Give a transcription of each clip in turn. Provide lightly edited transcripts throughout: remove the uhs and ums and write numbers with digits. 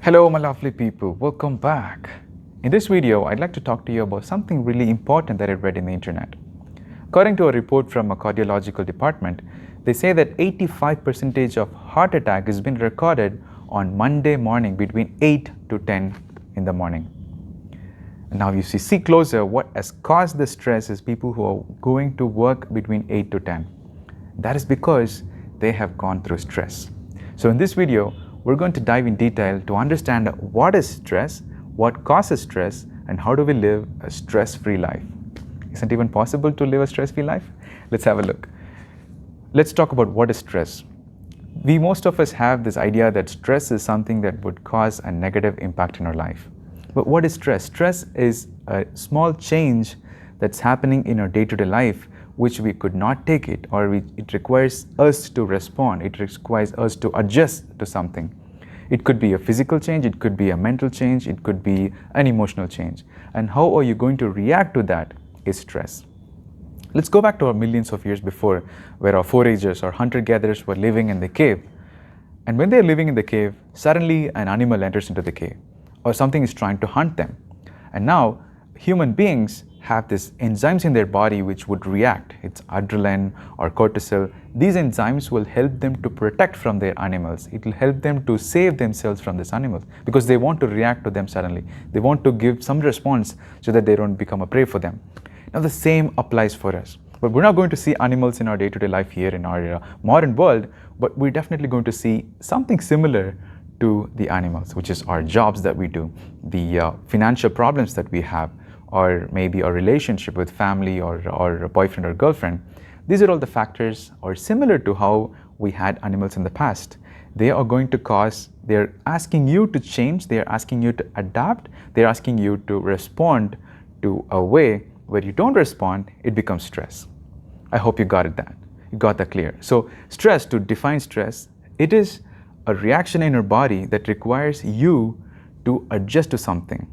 Hello my lovely people, welcome back. In this video, I'd like to talk to you about something really important that I read in the internet. According to a report from a cardiological department, they say that 85% of heart attack has been recorded on Monday morning between 8 to 10 in the morning. And now you see closer what has caused the stress is people who are going to work between 8 to 10. That is because they have gone through stress. So in this video, we're going to dive in detail to understand what is stress, what causes stress, and how do we live a stress-free life. Isn't it even possible to live a stress-free life? Let's have a look. Let's talk about what is stress. Most of us have this idea that stress is something that would cause a negative impact in our life. But what is stress? Stress is a small change that's happening in our day-to-day life which we could not take it, or it requires us to respond. It requires us to adjust to something. It could be a physical change, it could be a mental change, it could be an emotional change. And how are you going to react to that is stress. Let's go back to our millions of years before, where our foragers or hunter-gatherers were living in the cave. And when they're living in the cave, suddenly an animal enters into the cave, or something is trying to hunt them. And now human beings have these enzymes in their body which would react. It's adrenaline or cortisol. These enzymes will help them to protect from their animals. It will help them to save themselves from these animals because they want to react to them suddenly. They want to give some response so that they don't become a prey for them. Now the same applies for us. But we're not going to see animals in our day-to-day life here in our modern world, but we're definitely going to see something similar to the animals, which is our jobs that we do, the financial problems that we have, or maybe a relationship with family or a boyfriend or girlfriend. These are all the factors are similar to how we had animals in the past. They are going to cause, they're asking you to change, they're asking you to adapt, they're asking you to respond to a way where you don't respond, it becomes stress. I hope you got that clear. So stress, to define stress, it is a reaction in your body that requires you to adjust to something.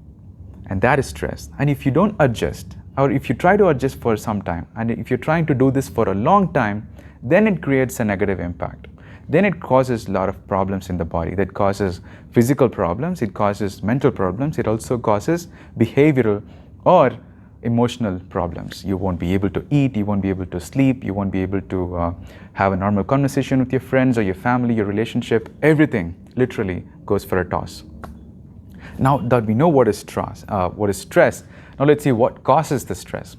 And that is stress. And if you don't adjust, or if you try to adjust for some time, and if you're trying to do this for a long time, then it creates a negative impact. Then it causes a lot of problems in the body. That causes physical problems, it causes mental problems, it also causes behavioral or emotional problems. You won't be able to eat, you won't be able to sleep, you won't be able to have a normal conversation with your friends or your family, your relationship. Everything literally goes for a toss. Now that we know what is stress, now let's see what causes the stress.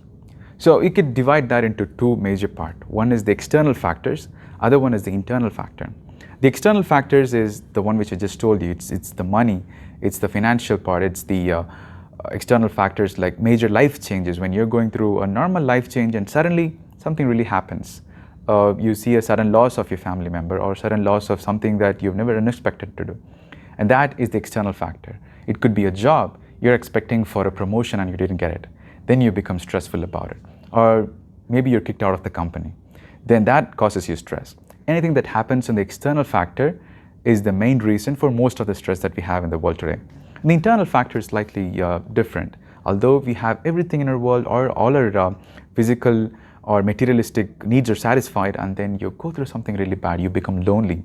So you could divide that into two major parts. One is the external factors, other one is the internal factor. The external factors is the one which I just told you. It's the money, it's the financial part, it's the external factors like major life changes. When you're going through a normal life change and suddenly something really happens. You see a sudden loss of your family member or sudden loss of something that you've never expected to do. And that is the external factor. It could be a job. You're expecting for a promotion and you didn't get it. Then you become stressful about it. Or maybe you're kicked out of the company. Then that causes you stress. Anything that happens in the external factor is the main reason for most of the stress that we have in the world today. And the internal factor is slightly different. Although we have everything in our world, or all our physical or materialistic needs are satisfied, and then you go through something really bad, you become lonely,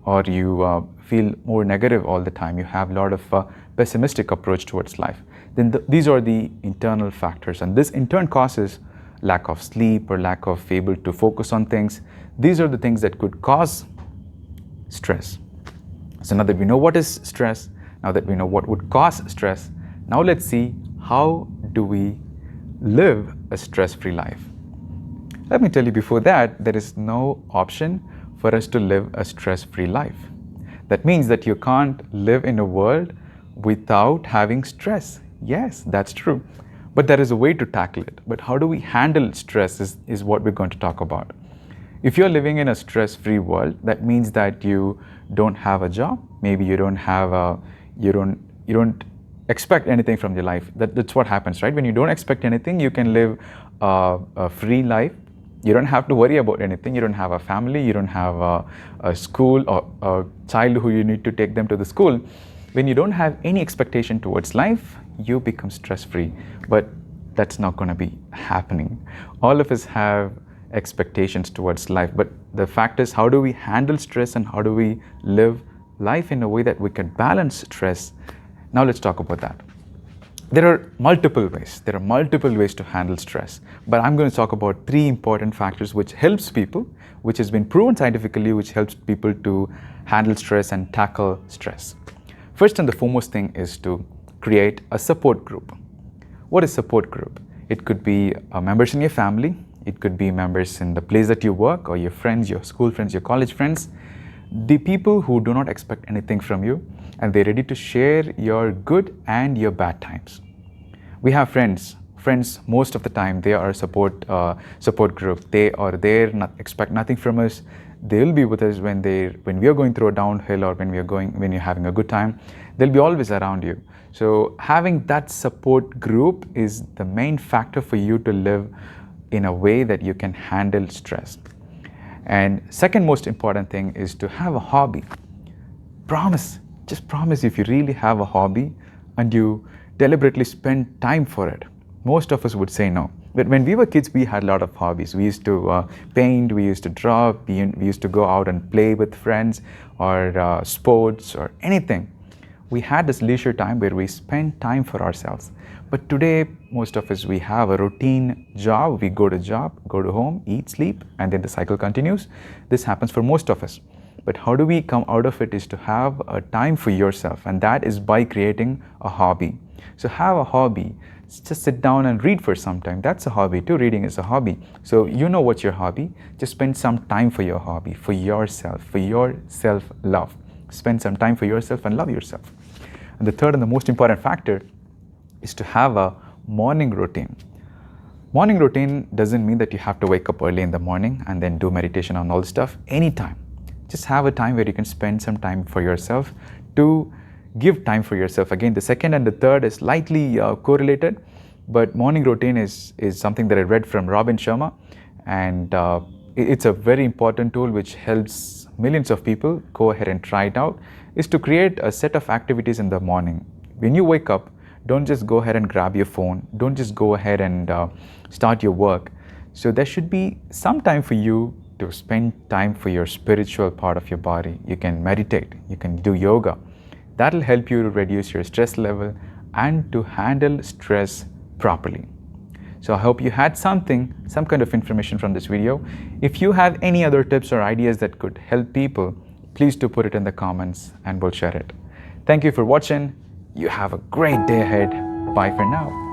or you feel more negative all the time, you have a lot of pessimistic approach towards life, then these are the internal factors, and this in turn causes lack of sleep or lack of able to focus on things. These are the things that could cause stress. So now that we know what is stress, now that we know what would cause stress, now let's see how do we live a stress-free life. Let me tell you before that, there is no option for us to live a stress-free life. That means that you can't live in a world without having stress. Yes, that's true. But there is a way to tackle it. But how do we handle stress is what we're going to talk about. If you're living in a stress-free world, that means that you don't have a job. Maybe you don't have you don't expect anything from your life. That's what happens, right? When you don't expect anything, you can live a free life. You don't have to worry about anything. You don't have a family. You don't have a school or a child who you need to take them to the school. When you don't have any expectation towards life, you become stress-free. But that's not going to be happening. All of us have expectations towards life. But the fact is, how do we handle stress and how do we live life in a way that we can balance stress. Now let's talk about that. There are multiple ways. There are multiple ways to handle stress, but I'm going to talk about three important factors which helps people, which has been proven scientifically, which helps people to handle stress and tackle stress. First and the foremost thing is to create a support group. What is support group? It could be members in your family, it could be members in the place that you work, or your friends, your school friends, your college friends, the people who do not expect anything from you and they're ready to share your good and your bad times. We have friends most of the time, they are a support group. They are there, expect nothing from us. They'll be with us when we are going through a downhill, or when you're having a good time. They'll be always around you. So having that support group is the main factor for you to live in a way that you can handle stress. And second most important thing is to have a hobby. Just promise, if you really have a hobby and you deliberately spend time for it. Most of us would say no. But when we were kids, we had a lot of hobbies. We used to paint, we used to draw, we used to go out and play with friends, or sports, or anything. We had this leisure time where we spent time for ourselves. But today, most of us, we have a routine job. We go to home, eat, sleep, and then the cycle continues. This happens for most of us. But how do we come out of it is to have a time for yourself, and that is by creating a hobby. So have a hobby. Just sit down and read for some time. That's a hobby too. Reading is a hobby. So you know what's your hobby. Just spend some time for your hobby, for yourself, for your self-love. Spend some time for yourself and love yourself. And the third and the most important factor is to have a morning routine. Morning routine doesn't mean that you have to wake up early in the morning and then do meditation and all this stuff. Anytime. Just have a time where you can spend some time for yourself, to give time for yourself. Again, the second and the third is slightly correlated, but morning routine is something that I read from Robin Sharma, and it's a very important tool which helps millions of people. Go ahead and try it out. Is to create a set of activities in the morning. When you wake up, don't just go ahead and grab your phone. Don't just go ahead and start your work. So there should be some time for you to spend time for your spiritual part of your body. You can meditate, you can do yoga. That'll help you to reduce your stress level and to handle stress properly. So I hope you had some kind of information from this video. If you have any other tips or ideas that could help people, please do put it in the comments and we'll share it. Thank you for watching. You have a great day ahead. Bye for now.